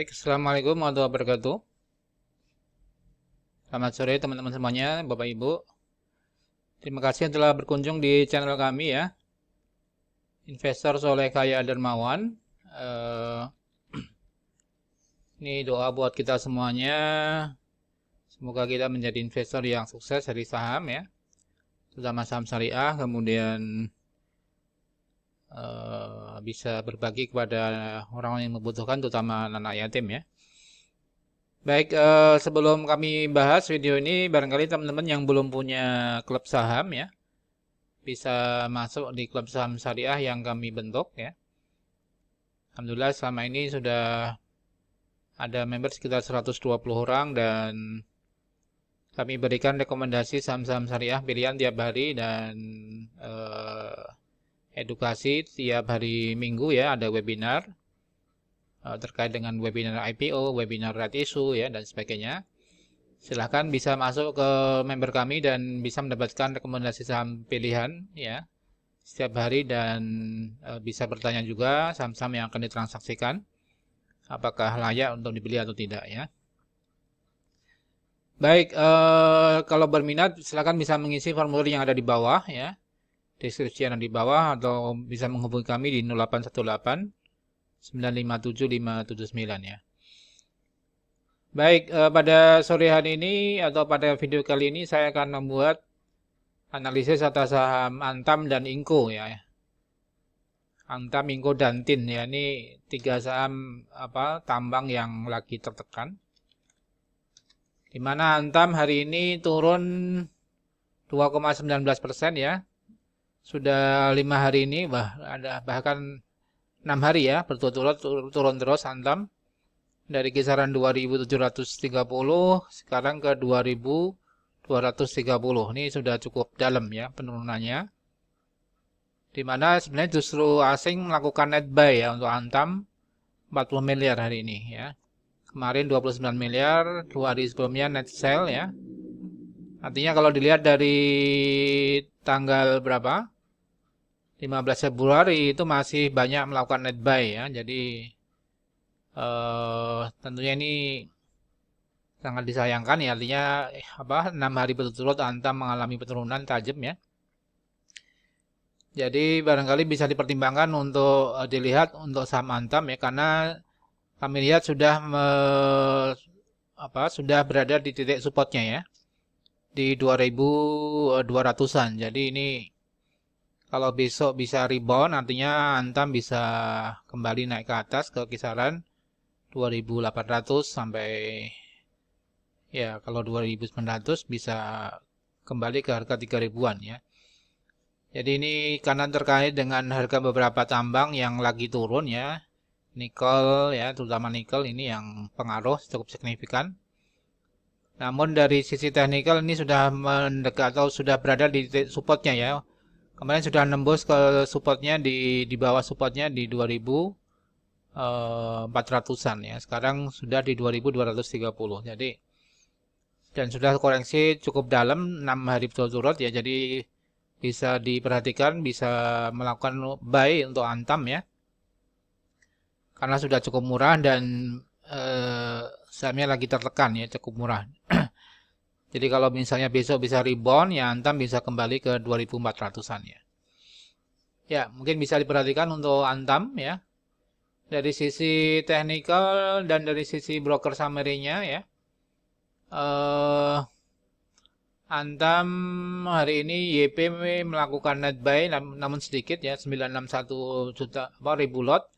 Baik, Assalamualaikum warahmatullahi wabarakatuh. Selamat sore teman-teman semuanya, Bapak Ibu. Terima kasih telah berkunjung di channel kami ya, Investor Soleh Kaya Dermawan. Ini doa buat kita semuanya. Semoga kita menjadi investor yang sukses dari saham ya, terutama saham syariah. Kemudian bisa berbagi kepada orang yang membutuhkan, terutama anak yatim ya. Baik, sebelum kami bahas video ini, barangkali teman-teman yang belum punya klub saham ya, bisa masuk di klub saham syariah yang kami bentuk ya. Alhamdulillah selama ini sudah ada member sekitar 120 orang dan kami berikan rekomendasi saham-saham syariah pilihan tiap hari dan edukasi tiap hari Minggu ya, ada webinar terkait dengan webinar IPO, webinar right issue ya dan sebagainya. Silahkan bisa masuk ke member kami dan bisa mendapatkan rekomendasi saham pilihan ya setiap hari dan bisa bertanya juga saham-saham yang akan ditransaksikan apakah layak untuk dibeli atau tidak ya. Baik, kalau berminat silahkan bisa mengisi formulir yang ada di bawah ya, deskripsi yang ada di bawah atau bisa menghubungi kami di 0818 957 579 ya. Baik, pada sore hari ini atau pada video kali ini saya akan membuat analisis atas saham Antam dan Inco ya. Antam, Inco dan TIN ya. Ini tiga saham tambang yang lagi tertekan. Di mana Antam hari ini turun 2,19% ya. Sudah 5 hari ini, bahkan 6 hari ya berturut-turut turun terus Antam. Dari kisaran 2.730 sekarang ke 2.230. Ini sudah cukup dalam ya penurunannya. Di mana sebenarnya justru asing melakukan net buy ya untuk Antam 40 miliar hari ini ya. Kemarin 29 miliar, 2 hari sebelumnya net sell ya. Artinya kalau dilihat dari tanggal berapa? 15 Februari itu masih banyak melakukan net buy ya. Jadi tentunya ini sangat disayangkan ya, artinya 6 hari berturut-turut Antam mengalami penurunan tajam ya. Jadi barangkali bisa dipertimbangkan untuk dilihat untuk saham Antam ya, karena kami lihat sudah sudah berada di titik supportnya ya, di 2.200-an. Jadi ini kalau besok bisa rebound, artinya Antam bisa kembali naik ke atas ke kisaran 2.800 sampai ya kalau 2.900 bisa kembali ke harga 3.000-an ya. Jadi ini karena terkait dengan harga beberapa tambang yang lagi turun ya. Nikel ya, terutama nikel ini yang pengaruh cukup signifikan. Namun dari sisi teknikal ini sudah mendekat atau sudah berada di titik supportnya ya. Kemarin sudah nembus ke supportnya di bawah supportnya di 2.400-an ya. Sekarang sudah di 2.230. Jadi dan sudah koreksi cukup dalam 6 hari berturut-turut ya. Jadi bisa diperhatikan, bisa melakukan buy untuk Antam ya. Karena sudah cukup murah dan sahamnya lagi tertekan ya, cukup murah. Jadi kalau misalnya besok bisa rebound ya Antam bisa kembali ke 2.400-an ya. Ya, mungkin bisa diperhatikan untuk Antam ya. Dari sisi teknikal dan dari sisi broker summary-nya ya. Antam hari ini YP melakukan net buy namun sedikit ya, 961 juta ribu lot,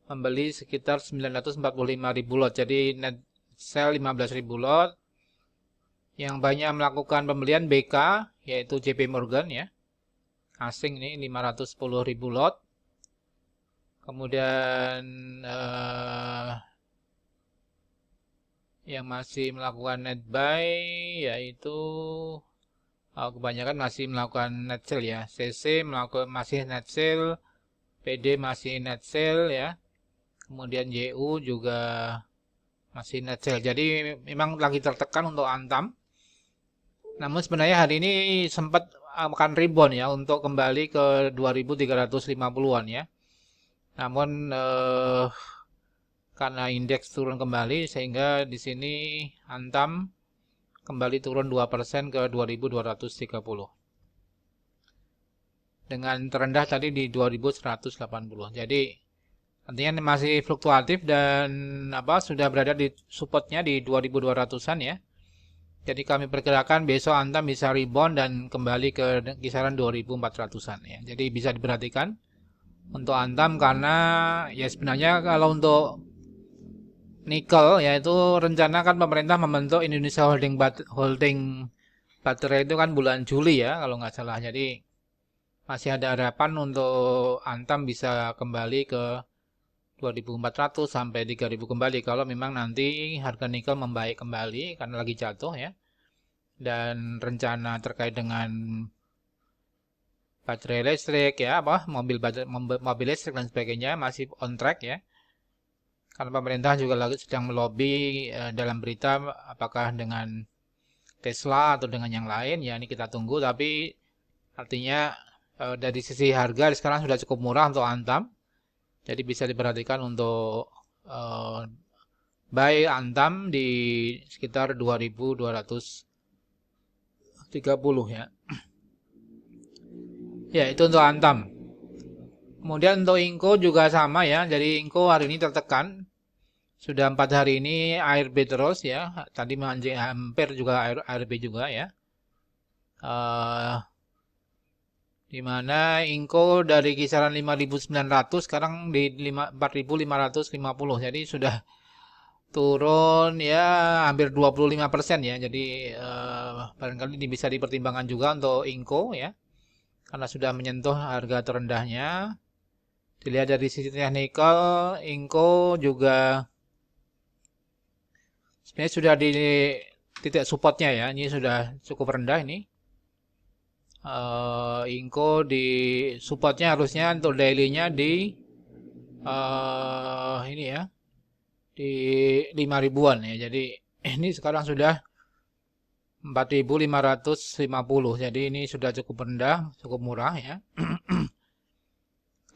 membeli sekitar 945 ribu lot, jadi net sell 15 ribu lot. Yang banyak melakukan pembelian BK yaitu JP Morgan ya, asing ini 510 ribu lot. Kemudian yang masih melakukan net buy yaitu kebanyakan masih melakukan net sell ya. CC masih net sell, PD masih net sell ya. Kemudian JU juga masih net sell. Jadi memang lagi tertekan untuk Antam. Namun sebenarnya hari ini sempat akan rebound ya untuk kembali ke 2.350-an ya. Namun karena indeks turun kembali sehingga di sini Antam kembali turun 2% ke 2230. Dengan terendah tadi di 2180. Jadi artinya masih fluktuatif dan sudah berada di supportnya di 2200-an ya. Jadi kami perkirakan besok Antam bisa rebound dan kembali ke kisaran 2400-an ya. Jadi bisa diperhatikan untuk Antam karena ya sebenarnya kalau untuk nikel yaitu rencana kan pemerintah membentuk Indonesia Holding Baterai itu kan bulan Juli ya kalau nggak salah. Jadi masih ada harapan untuk Antam bisa kembali ke 2400 sampai 3000 kembali kalau memang nanti harga nikel membaik kembali karena lagi jatuh ya. Dan rencana terkait dengan baterai listrik ya mobil listrik dan sebagainya masih on track ya. Karena pemerintah juga sedang melobi dalam berita apakah dengan Tesla atau dengan yang lain ya, ini kita tunggu. Tapi artinya dari sisi harga sekarang sudah cukup murah untuk Antam. Jadi bisa diperhatikan untuk buy Antam di sekitar 2230 ya. Ya, itu untuk Antam. Kemudian untuk Inco juga sama ya. Jadi Inco hari ini tertekan. Sudah 4 hari ini ARB terus ya. Tadi hampir juga ARB juga ya. Di mana Inco dari kisaran 5.900 sekarang di 4.550. Jadi sudah turun ya hampir 25% ya. Jadi barangkali ini bisa dipertimbangkan juga untuk Inco ya. Karena sudah menyentuh harga terendahnya. Dilihat dari sisi teknikal, Inco juga sebenarnya sudah di titik supportnya ya. Ini sudah cukup rendah ini. Inco di supportnya harusnya untuk daily-nya di ini ya di 5.000-an ya. Jadi ini sekarang sudah 4.550. Jadi ini sudah cukup rendah, cukup murah ya.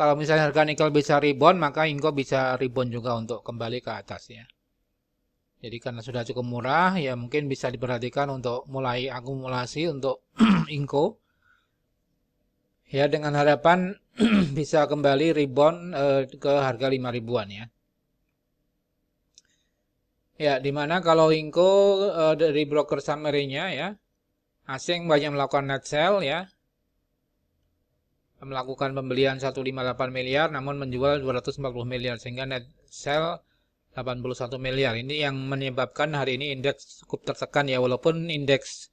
Kalau misalnya harga nikel bisa rebound, maka Inco bisa rebound juga untuk kembali ke atas ya. Jadi karena sudah cukup murah, ya mungkin bisa diperhatikan untuk mulai akumulasi untuk Inco. Ya dengan harapan bisa kembali rebound ke harga 5.000-an ya. Ya, dimana kalau Inco dari broker summary-nya ya, asing banyak melakukan net sell ya, melakukan pembelian 158 miliar namun menjual 240 miliar sehingga net sell 81 miliar. Ini yang menyebabkan hari ini indeks cukup tertekan ya, walaupun indeks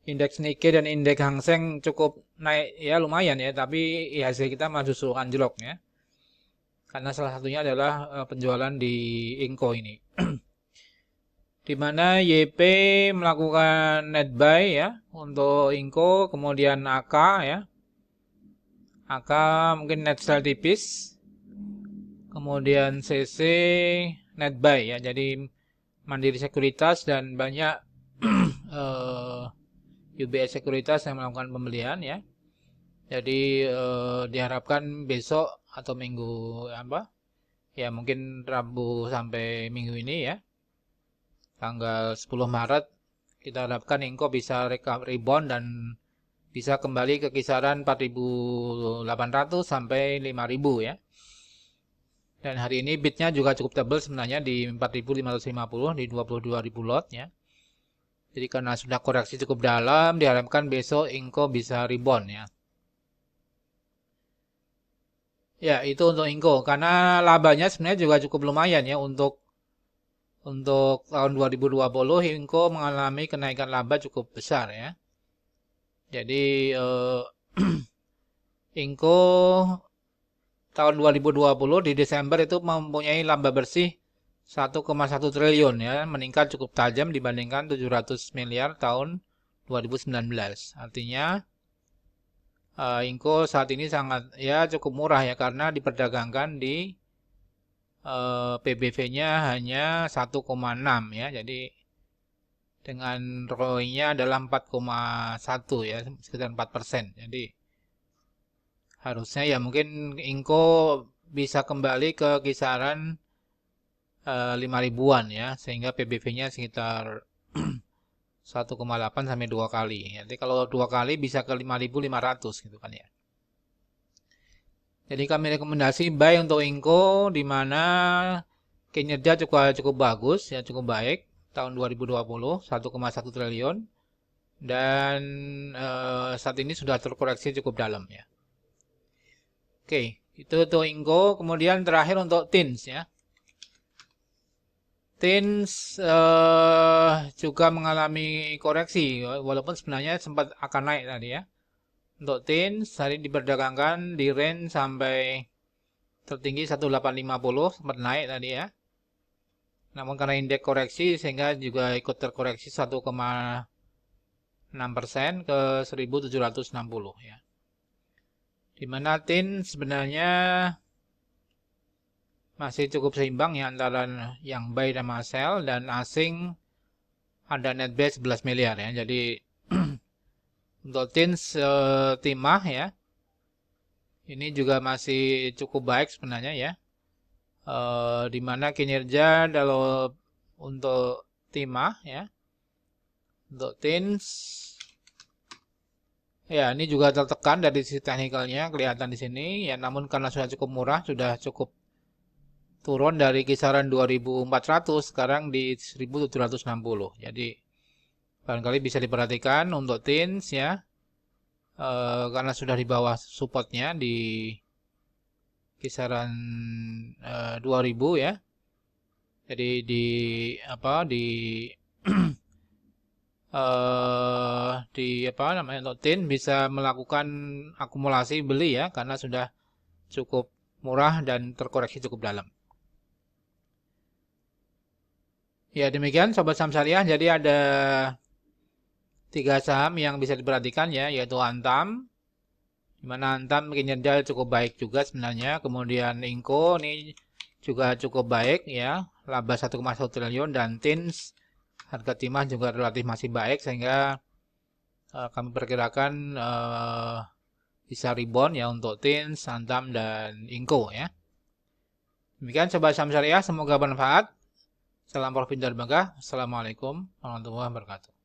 Nikkei dan indeks Hang Seng cukup naik ya lumayan ya, tapi IHSG kita masih justru anjlok ya. Karena salah satunya adalah penjualan di Inco ini. Di mana YP melakukan net buy ya untuk Inco, kemudian AK ya. AK mungkin net sell tipis. Kemudian CC net buy ya. Jadi Mandiri Sekuritas dan banyak UBS Sekuritas yang melakukan pembelian ya. Jadi diharapkan besok atau minggu ya mungkin Rabu sampai minggu ini ya. Tanggal 10 Maret kita harapkan Inco bisa rebound dan bisa kembali ke kisaran 4.800 sampai 5.000 ya. Dan hari ini bidnya juga cukup tebal sebenarnya di 4.550 di 22.000 lot ya. Jadi karena sudah koreksi cukup dalam, diharapkan besok Inco bisa rebound ya. Ya, itu untuk Inco. Karena labanya sebenarnya juga cukup lumayan ya untuk tahun 2020 Inco mengalami kenaikan laba cukup besar ya. Jadi Inco tahun 2020 di Desember itu mempunyai laba bersih 1,1 triliun ya, meningkat cukup tajam dibandingkan 700 miliar tahun 2019. Artinya Inco saat ini sangat ya cukup murah ya karena diperdagangkan di PBV-nya hanya 1,6 ya. Jadi dengan ROI-nya adalah 4,1 ya, sekitar 4%. Jadi harusnya ya mungkin Inco bisa kembali ke kisaran 5.000-an ya, sehingga PBV-nya sekitar 1,8 sampai 2 kali. Jadi kalau 2 kali bisa ke 5.500 gitu kan ya. Jadi kami rekomendasi buy untuk Inco di mana kinerja cukup bagus ya, cukup baik tahun 2020 1,1 triliun dan saat ini sudah terkoreksi cukup dalam ya. Oke, itu untuk Inco. Kemudian terakhir untuk TINS ya. TINS juga mengalami koreksi walaupun sebenarnya sempat akan naik tadi ya. Untuk TINS hari diperdagangkan di range sampai tertinggi 1850 sempat naik tadi ya. Namun karena indeks koreksi sehingga juga ikut terkoreksi 1,6% ke 1760 ya. Di mana TINS sebenarnya masih cukup seimbang ya antara yang buy dan sell, dan asing ada net buy 11 miliar ya. Jadi untuk TINS timah ya, ini juga masih cukup baik sebenarnya ya. Dimana kinerja kalau untuk timah ya, untuk TINS ya ini juga tertekan dari sisi teknikalnya kelihatan di sini ya. Namun karena sudah cukup murah, sudah cukup turun dari kisaran 2.400 sekarang di 1.760. Jadi barangkali bisa diperhatikan untuk TINS ya, karena sudah di bawah supportnya di kisaran 2.000 ya. Jadi di apa namanya, untuk TIN bisa melakukan akumulasi beli ya, karena sudah cukup murah dan terkoreksi cukup dalam. Ya demikian Sobat Saham Syariah. Jadi ada 3 saham yang bisa diperhatikan ya, yaitu Antam, di mana Antam kinerja cukup baik juga sebenarnya. Kemudian Inco ini juga cukup baik ya, laba 1,1 triliun, dan TINS harga timah juga relatif masih baik sehingga kami perkirakan bisa rebound ya untuk TINS, Antam, dan Inco ya. Demikian Sobat Saham Syariah, semoga bermanfaat. Salam profit dan berkah. Assalamualaikum warahmatullahi wabarakatuh.